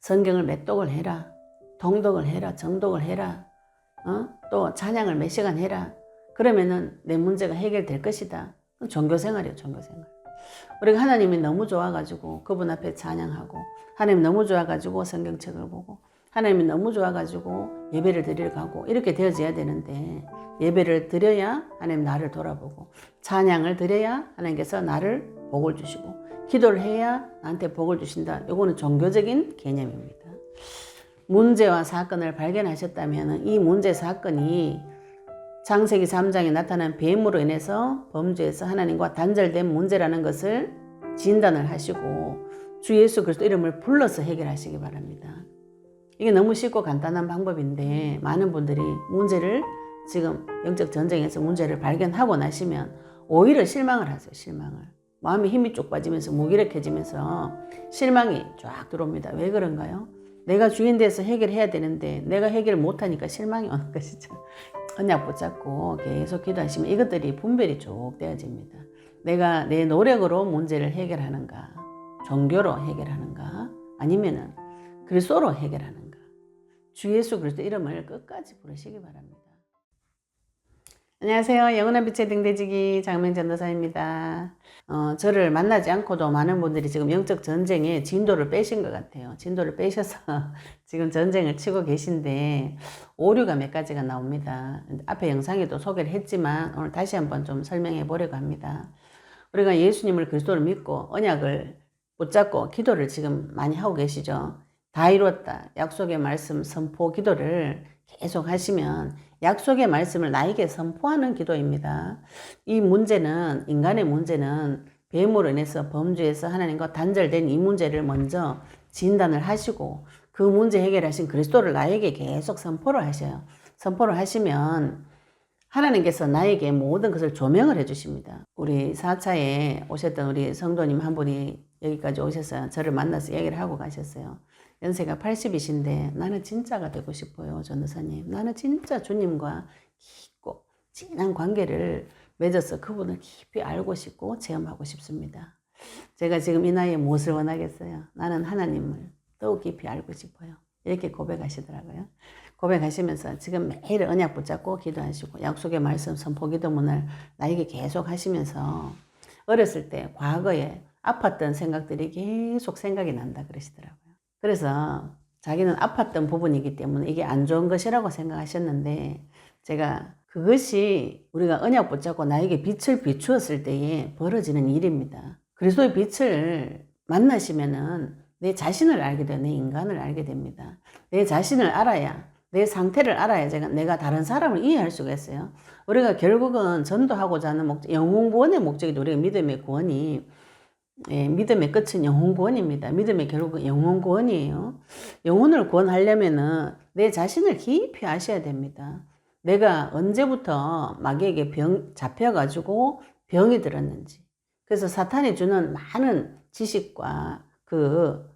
성경을 몇 독을 해라. 통독을 해라. 정독을 해라. 또 찬양을 몇 시간 해라. 그러면은 내 문제가 해결될 것이다. 종교생활이에요. 종교생활. 우리가 하나님이 너무 좋아가지고 그분 앞에 찬양하고, 하나님 너무 좋아가지고 성경책을 보고, 하나님이 너무 좋아가지고 예배를 드리러 가고, 이렇게 되어져야 되는데, 예배를 드려야 하나님 나를 돌아보고, 찬양을 드려야 하나님께서 나를 복을 주시고, 기도를 해야 나한테 복을 주신다. 이거는 종교적인 개념입니다. 문제와 사건을 발견하셨다면 이 문제 사건이 창세기 3장에 나타난 뱀으로 인해서 범죄에서 하나님과 단절된 문제라는 것을 진단을 하시고 주 예수 그리스도 이름을 불러서 해결하시기 바랍니다. 이게 너무 쉽고 간단한 방법인데, 많은 분들이 문제를 지금 영적 전쟁에서 문제를 발견하고 나시면 오히려 실망을 하세요. 실망을. 마음에 힘이 쭉 빠지면서 무기력해지면서 실망이 쫙 들어옵니다. 왜 그런가요? 내가 주인 돼서 해결해야 되는데 내가 해결 못하니까 실망이 오는 것이죠. 언약 붙잡고 계속 기도하시면 이것들이 분별이 쭉 되어집니다. 내가 내 노력으로 문제를 해결하는가, 종교로 해결하는가, 아니면은 그리스도로 해결하는가. 주 예수 그리스도 이름을 끝까지 부르시기 바랍니다. 안녕하세요. 영원한 빛의 등대지기 장명 전도사입니다. 저를 만나지 않고도 많은 분들이 지금 영적 전쟁에 진도를 빼신 것 같아요. 진도를 빼셔서 지금 전쟁을 치고 계신데 오류가 몇 가지가 나옵니다. 앞에 영상에도 소개를 했지만 오늘 다시 한번 좀 설명해 보려고 합니다. 우리가 예수님을 그리스도를 믿고 언약을 붙잡고 기도를 지금 많이 하고 계시죠. 다 이루었다. 약속의 말씀 선포 기도를 계속 하시면 약속의 말씀을 나에게 선포하는 기도입니다. 이 문제는, 인간의 문제는 뱀으로 인해서 범죄에서 하나님과 단절된 이 문제를 먼저 진단을 하시고 그 문제 해결하신 그리스도를 나에게 계속 선포를 하셔요. 선포를 하시면 하나님께서 나에게 모든 것을 조명을 해주십니다. 우리 4차에 오셨던 우리 성도님 한 분이 여기까지 오셔서 저를 만나서 얘기를 하고 가셨어요. 연세가 80이신데 나는 진짜가 되고 싶어요. 전도사님. 나는 진짜 주님과 깊고 진한 관계를 맺어서 그분을 깊이 알고 싶고 체험하고 싶습니다. 제가 지금 이 나이에 무엇을 원하겠어요? 나는 하나님을 더욱 깊이 알고 싶어요. 이렇게 고백하시더라고요. 고백하시면서 지금 매일 언약 붙잡고 기도하시고 약속의 말씀 선포 기도문을 나에게 계속 하시면서 어렸을 때 과거에 아팠던 생각들이 계속 생각이 난다 그러시더라고요. 그래서 자기는 아팠던 부분이기 때문에 이게 안 좋은 것이라고 생각하셨는데, 제가 그것이 우리가 언약 붙잡고 나에게 빛을 비추었을 때에 벌어지는 일입니다. 그리스도의 빛을 만나시면은 내 자신을 알게 돼요. 내 인간을 알게 됩니다. 내 자신을 알아야, 내 상태를 알아야 내가 다른 사람을 이해할 수가 있어요. 우리가 결국은 전도하고자 하는 목적, 영혼 구원의 목적이 우리가 믿음의 구원이, 믿음의 끝은 영혼 구원입니다. 믿음의 결국은 영혼 구원이에요. 영혼을 구원하려면은 내 자신을 깊이 아셔야 됩니다. 내가 언제부터 마귀에게 잡혀가지고 병이 들었는지. 그래서 사탄이 주는 많은 지식과 그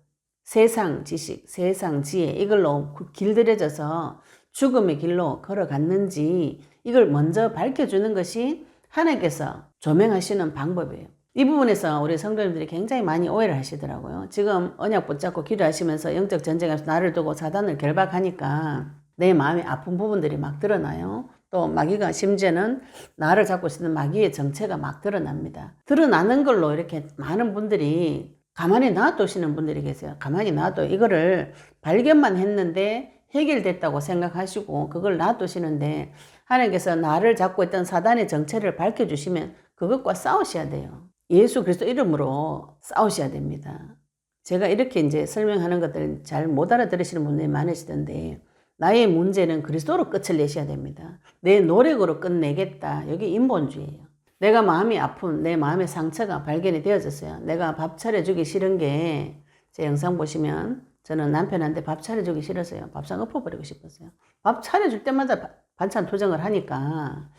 세상 지식, 세상 지혜, 이걸로 길들여져서 죽음의 길로 걸어갔는지 이걸 먼저 밝혀주는 것이 하나님께서 조명하시는 방법이에요. 이 부분에서 우리 성도님들이 굉장히 많이 오해를 하시더라고요. 지금 언약 붙잡고 기도하시면서 영적 전쟁에서 나를 두고 사단을 결박하니까 내 마음이 아픈 부분들이 막 드러나요. 또 마귀가 심지어는 나를 잡고 있는 마귀의 정체가 막 드러납니다. 드러나는 걸로 이렇게 많은 분들이 가만히 놔두시는 분들이 계세요. 가만히 놔둬. 이거를 발견만 했는데 해결됐다고 생각하시고 그걸 놔두시는데, 하나님께서 나를 잡고 있던 사단의 정체를 밝혀주시면 그것과 싸우셔야 돼요. 예수 그리스도 이름으로 싸우셔야 됩니다. 제가 이렇게 이제 설명하는 것들 잘 못 알아들으시는 분들이 많으시던데, 나의 문제는 그리스도로 끝을 내셔야 됩니다. 내 노력으로 끝내겠다. 여기 인본주의예요. 내가 마음이 아픈 내 마음의 상처가 발견이 되어졌어요. 내가 밥 차려주기 싫은 게, 제 영상 보시면 저는 남편한테 밥 차려주기 싫어서요. 밥상 엎어버리고 싶었어요. 밥 차려줄 때마다 반찬 투정을 하니까.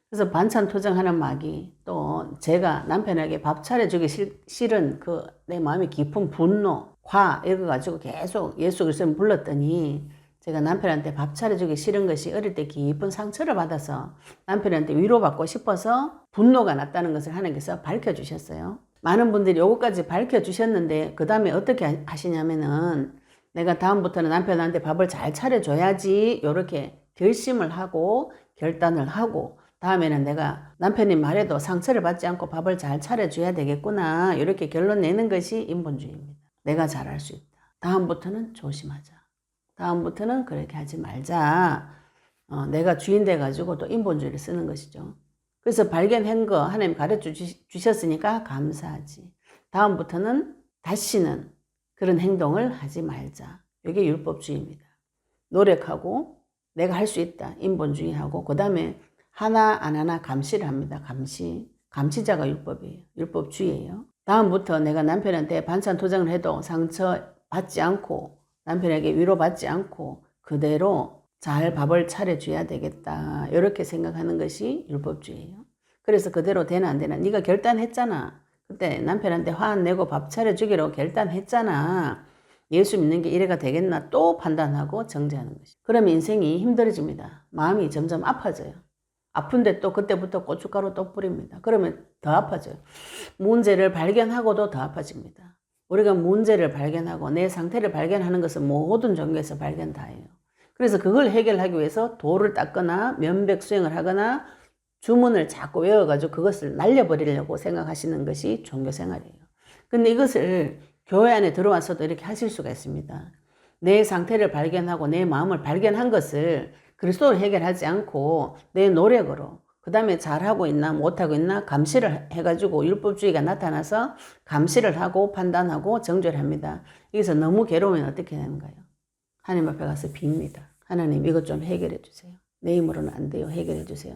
그래서 반찬 투정하는 마귀, 또 제가 남편에게 밥 차려주기 싫은 그 내 마음의 깊은 분노, 화, 이거 가지고 계속 예수 그리스도를 불렀더니 제가 남편한테 밥 차려주기 싫은 것이 어릴 때 깊은 상처를 받아서 남편한테 위로받고 싶어서 분노가 났다는 것을 하나님께서 밝혀주셨어요. 많은 분들이 요거까지 밝혀주셨는데 그 다음에 어떻게 하시냐면은 내가 다음부터는 남편한테 밥을 잘 차려줘야지 이렇게 결심을 하고 결단을 하고 다음에는 내가 남편이 말해도 상처를 받지 않고 밥을 잘 차려줘야 되겠구나 이렇게 결론 내는 것이 인본주의입니다. 내가 잘할 수 있다. 다음부터는 조심하자. 다음부터는 그렇게 하지 말자. 내가 주인 돼가지고 또 인본주의를 쓰는 것이죠. 그래서 발견한 거 하나님 가르쳐 주셨으니까 감사하지. 다음부터는 다시는 그런 행동을 하지 말자. 이게 율법주의입니다. 노력하고 내가 할 수 있다. 인본주의하고 그 다음에 하나 안 하나 감시를 합니다. 감시자가 율법이에요. 율법주의예요. 다음부터 내가 남편한테 반찬 도장을 해도 상처 받지 않고 남편에게 위로받지 않고 그대로 잘 밥을 차려줘야 되겠다. 이렇게 생각하는 것이 율법주의예요. 그래서 그대로 되나 안 되나 네가 결단했잖아. 그때 남편한테 화 안 내고 밥 차려주기로 결단했잖아. 예수 믿는 게 이래가 되겠나 또 판단하고 정죄하는 것이. 그러면 인생이 힘들어집니다. 마음이 점점 아파져요. 아픈데 또 그때부터 고춧가루 또 뿌립니다. 그러면 더 아파져요. 문제를 발견하고도 더 아파집니다. 우리가 문제를 발견하고 내 상태를 발견하는 것은 모든 종교에서 발견 다예요. 그래서 그걸 해결하기 위해서 돌을 닦거나 면백 수행을 하거나 주문을 자꾸 외워가지고 그것을 날려버리려고 생각하시는 것이 종교생활이에요. 근데 이것을 교회 안에 들어와서도 이렇게 하실 수가 있습니다. 내 상태를 발견하고 내 마음을 발견한 것을 그리스도로 해결하지 않고 내 노력으로 그 다음에 잘하고 있나 못하고 있나 감시를 해가지고 율법주의가 나타나서 감시를 하고 판단하고 정죄를 합니다. 여기서 너무 괴로우면 어떻게 되는가요? 하나님 앞에 가서 빕니다. 하나님 이것 좀 해결해 주세요. 내 힘으로는 안 돼요. 해결해 주세요.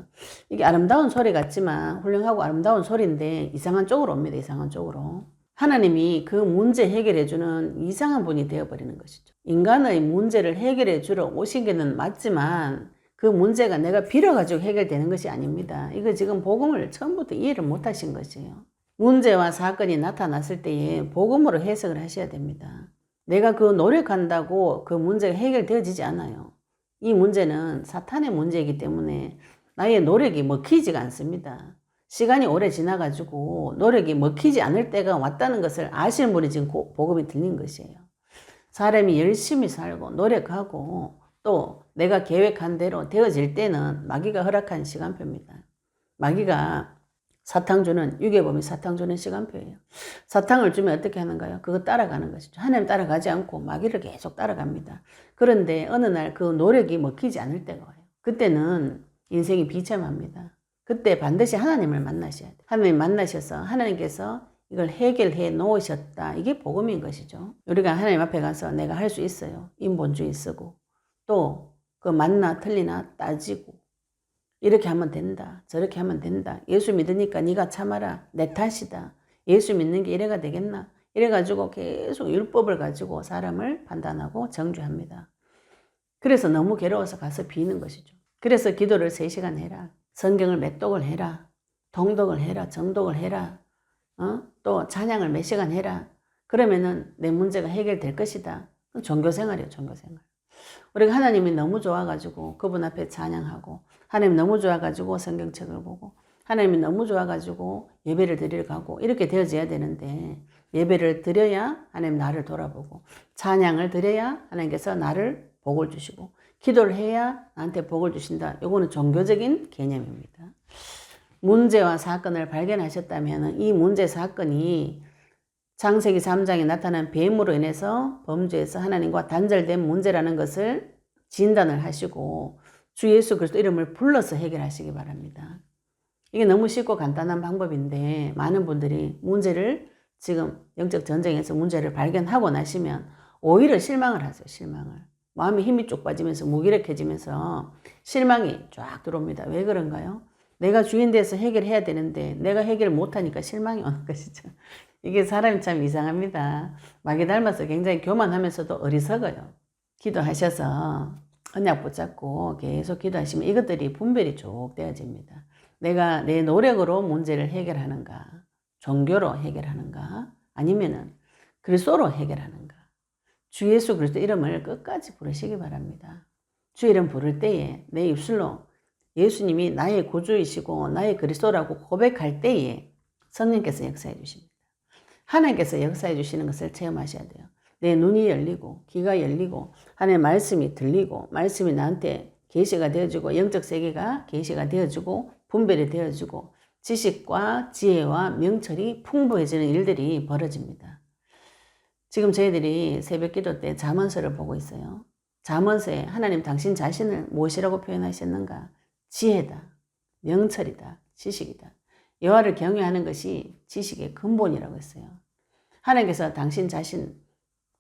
이게 아름다운 소리 같지만 훌륭하고 아름다운 소리인데 이상한 쪽으로 옵니다. 이상한 쪽으로. 하나님이 그 문제 해결해 주는 이상한 분이 되어버리는 것이죠. 인간의 문제를 해결해 주러 오신 게는 맞지만 그 문제가 내가 빌어가지고 해결되는 것이 아닙니다. 이거 지금 복음을 처음부터 이해를 못하신 것이에요. 문제와 사건이 나타났을 때에 복음으로 해석을 하셔야 됩니다. 내가 그 노력한다고 그 문제가 해결되어지지 않아요. 이 문제는 사탄의 문제이기 때문에 나의 노력이 먹히지가 않습니다. 시간이 오래 지나가지고 노력이 먹히지 않을 때가 왔다는 것을 아시는 분이 지금 복음이 들린 것이에요. 사람이 열심히 살고 노력하고 또 내가 계획한 대로 되어질 때는 마귀가 허락한 시간표입니다. 마귀가 사탕 주는, 유괴범이 사탕 주는 시간표예요. 사탕을 주면 어떻게 하는가요? 그거 따라가는 것이죠. 하나님 따라가지 않고 마귀를 계속 따라갑니다. 그런데 어느 날 그 노력이 먹히지 않을 때가 와요. 그때는 인생이 비참합니다. 그때 반드시 하나님을 만나셔야 돼요. 하나님 만나셔서 하나님께서 이걸 해결해 놓으셨다. 이게 복음인 것이죠. 우리가 하나님 앞에 가서 내가 할 수 있어요. 인본주의 쓰고 또 그 맞나 틀리나 따지고 이렇게 하면 된다. 저렇게 하면 된다. 예수 믿으니까 네가 참아라. 내 탓이다. 예수 믿는 게 이래가 되겠나? 이래가지고 계속 율법을 가지고 사람을 판단하고 정죄합니다. 그래서 너무 괴로워서 가서 비는 것이죠. 그래서 기도를 3시간 해라. 성경을 몇 독을 해라. 통독을 해라. 정독을 해라. 또 찬양을 몇 시간 해라. 그러면은 내 문제가 해결될 것이다. 종교생활이에요. 종교생활. 우리가 하나님이 너무 좋아가지고 그분 앞에 찬양하고 하나님 너무 좋아가지고 성경책을 보고 하나님이 너무 좋아가지고 예배를 드리러 가고 이렇게 되어져야 되는데 예배를 드려야 하나님 나를 돌아보고 찬양을 드려야 하나님께서 나를 복을 주시고 기도를 해야 나한테 복을 주신다. 이거는 종교적인 개념입니다. 문제와 사건을 발견하셨다면 이 문제 사건이 창세기 3장에 나타난 뱀으로 인해서 범죄에서 하나님과 단절된 문제라는 것을 진단을 하시고 주 예수 그리스도 이름을 불러서 해결하시기 바랍니다. 이게 너무 쉽고 간단한 방법인데 많은 분들이 문제를 지금 영적 전쟁에서 문제를 발견하고 나시면 오히려 실망을 하세요. 실망을. 마음에 힘이 쭉 빠지면서 무기력해지면서 실망이 쫙 들어옵니다. 왜 그런가요? 내가 주인 돼서 해결해야 되는데 내가 해결 못하니까 실망이 오는 것이죠. 이게 사람이 참 이상합니다. 마귀 닮아서 굉장히 교만하면서도 어리석어요. 기도하셔서 언약 붙잡고 계속 기도하시면 이것들이 분별이 쭉 되어집니다. 내가 내 노력으로 문제를 해결하는가, 종교로 해결하는가, 아니면은 그리스도로 해결하는가. 주 예수 그리스도 이름을 끝까지 부르시기 바랍니다. 주 이름 부를 때에 내 입술로 예수님이 나의 구주이시고 나의 그리스도라고 고백할 때에 성령께서 역사해 주십니다. 하나님께서 역사해 주시는 것을 체험하셔야 돼요. 내 눈이 열리고 귀가 열리고 하나님의 말씀이 들리고 말씀이 나한테 계시가 되어주고 영적 세계가 계시가 되어주고 분별이 되어주고 지식과 지혜와 명철이 풍부해지는 일들이 벌어집니다. 지금 저희들이 새벽 기도 때 잠언서를 보고 있어요. 잠언서에 하나님 당신 자신을 무엇이라고 표현하셨는가? 지혜다, 명철이다, 지식이다. 여호와를 경외하는 것이 지식의 근본이라고 했어요. 하나님께서 당신 자신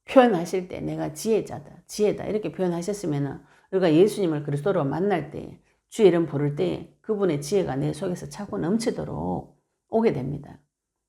표현하실 때 내가 지혜자다, 지혜다 이렇게 표현하셨으면 우리가 예수님을 그리스도로 만날 때 주의 이름 부를 때 그분의 지혜가 내 속에서 차고 넘치도록 오게 됩니다.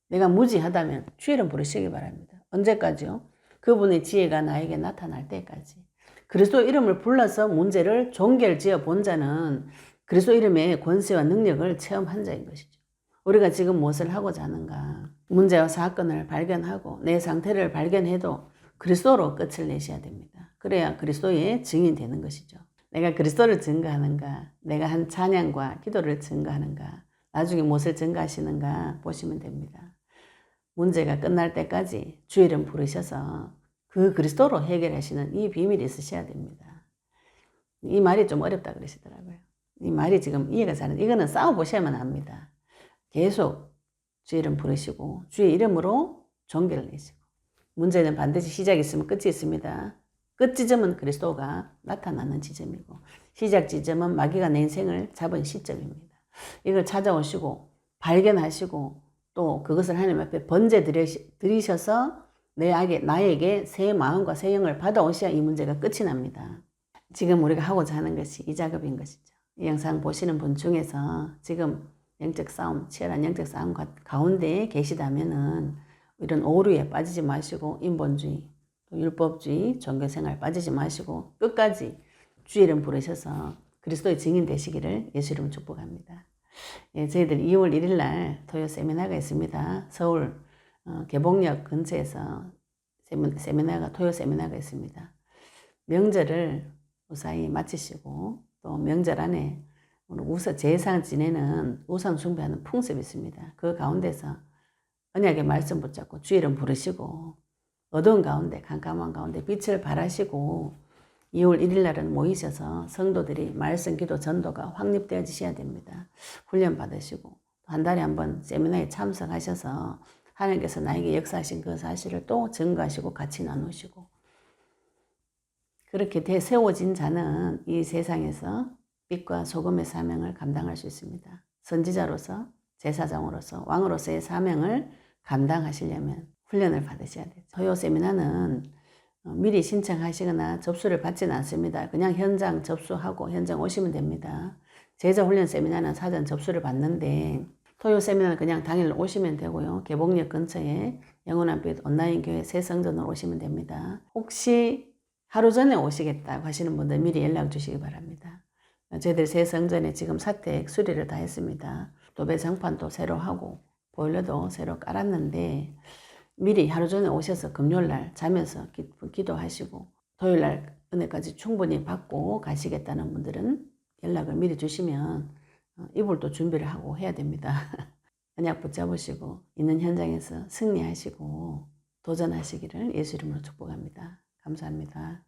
내가 무지하다면 주의 이름 부르시기 바랍니다. 언제까지요? 그분의 지혜가 나에게 나타날 때까지. 그리스도 이름을 불러서 문제를 종결지어 본 자는 그리스도 이름의 권세와 능력을 체험한 자인 것이죠. 우리가 지금 무엇을 하고자 하는가? 문제와 사건을 발견하고 내 상태를 발견해도 그리스도로 끝을 내셔야 됩니다. 그래야 그리스도의 증인이 되는 것이죠. 내가 그리스도를 증거하는가? 내가 한 찬양과 기도를 증거하는가? 나중에 무엇을 증거하시는가 보시면 됩니다. 문제가 끝날 때까지 주의 이름 부르셔서 그 그리스도로 해결하시는 이 비밀이 있으셔야 됩니다. 이 말이 좀 어렵다 그러시더라고요. 이 말이 지금 이해가 잘 안, 이거는 싸워보셔야만 합니다. 계속 주의 이름 부르시고 주의 이름으로 종결을 내시고 문제는 반드시 시작이 있으면 끝이 있습니다. 끝 지점은 그리스도가 나타나는 지점이고 시작 지점은 마귀가 내 인생을 잡은 시점입니다. 이걸 찾아오시고 발견하시고 또 그것을 하나님 앞에 번제 드리셔서 나에게 새 마음과 새 영을 받아오셔야 이 문제가 끝이 납니다. 지금 우리가 하고자 하는 것이 이 작업인 것이죠. 이 영상 보시는 분 중에서 지금 영적 싸움, 치열한 영적 싸움 가운데 계시다면은 이런 오류에 빠지지 마시고 인본주의, 또 율법주의, 종교생활 빠지지 마시고 끝까지 주의 이름 부르셔서 그리스도의 증인 되시기를 예수 이름으로 축복합니다. 예, 저희들 2월 1일 날 토요 세미나가 있습니다. 서울 개봉역 근처에서 세미나가 토요 세미나가 있습니다. 명절을 무사히 마치시고 또 명절 안에 제상 지내는 우상 숭배하는 풍습이 있습니다. 그 가운데서 언약의 말씀 붙잡고 주의 이름 부르시고 어두운 가운데 캄캄한 가운데 빛을 발하시고 2월 1일 날은 모이셔서 성도들이 말씀, 기도, 전도가 확립되어지셔야 됩니다. 훈련 받으시고 한 달에 한 번 세미나에 참석하셔서 하나님께서 나에게 역사하신 그 사실을 또 증거하시고 같이 나누시고 그렇게 세워진 자는 이 세상에서 빛과 소금의 사명을 감당할 수 있습니다. 선지자로서 제사장으로서 왕으로서의 사명을 감당하시려면 훈련을 받으셔야 되죠. 토요 세미나는 미리 신청하시거나 접수를 받지는 않습니다. 그냥 현장 접수하고 현장 오시면 됩니다. 제자훈련 세미나는 사전 접수를 받는데 토요 세미나는 그냥 당일 오시면 되고요. 개봉역 근처에 영원한 빛 온라인 교회 새성전으로 오시면 됩니다. 혹시 하루 전에 오시겠다고 하시는 분들 미리 연락 주시기 바랍니다. 저희들 새성전에 지금 사택 수리를 다 했습니다. 도배장판도 새로 하고 보일러도 새로 깔았는데 미리 하루 전에 오셔서 금요일날 자면서 기도하시고 토요일날 은혜까지 충분히 받고 가시겠다는 분들은 연락을 미리 주시면 이불도 준비를 하고 해야 됩니다. 언약 붙잡으시고 있는 현장에서 승리하시고 도전하시기를 예수 이름으로 축복합니다. 감사합니다.